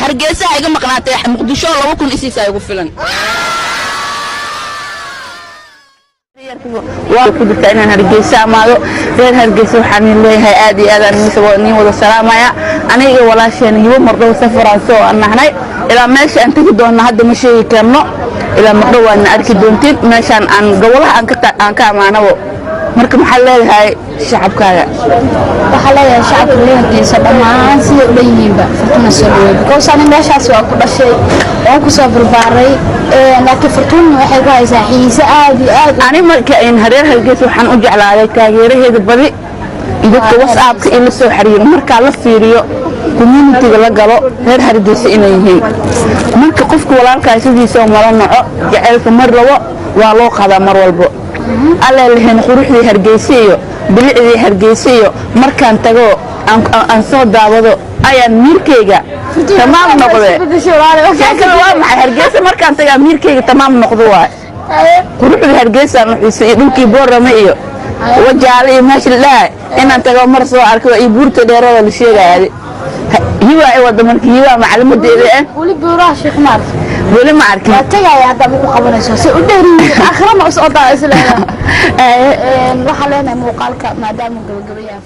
hargeysa iga maqnaatay muqdisho 2 isiis ay ugu filan waa ku dirtaa inaan hargeysa amaado reer hargeysa waxaan leeyahay aad iyo aad aan nin wada salaamaya aniga walaasheen hibo mardow safaraan soo anahnay ila meesha aan tagi doona hadda ma sheegi karno ila mardow waan arki doontiin meeshaan aan gobolaha aan ka amaanabo marka maxaa leeyahay shacabkaaga waxaa leeyahay shacabka leeyahay dhammaan sida u leeyihiinba Fortuna soo dhaweey because aan meeshaas waa ku dhashay oo ku soo barbaaray laakiin Fortuna waxay ku haysaa xiisa aad iyo aad ani marka in hareer hargeysa waxaan u jeclaaday taageeraheeda badi dadka WhatsApp-ka in la soo xiriiro marka la fiiriyo community-ga la galo reer hargeysa inay yihiin marka qofka walaalkaa sidiisa mara naco jaceelka mar labo waa loo qadaa mar walbo alla leheen quruxdii hargeysa iyo bilicdii hargeysa iyo markaan tago aan soo daawado ayaan miirkeyga tamaam noqday sheekada waa maxay hargeysa markaan tagaa miirkeyga tamaam noqdo waay quruxdii hargeysa nuxisa iyo dhulkii boorama iyo wajaale iyo meesha ilaa inaan tago mar soo arko iyo buurta dheerada la sheegay hiwa ay wada markii hiwa macluumadeeda wali buuraha Sheekh Mar wali ma arkin tagay hadda ku qabanayso si u dheeriyo aakhirama u soo daayay waxa leenahay muuqaalka maadaama gabagabayaan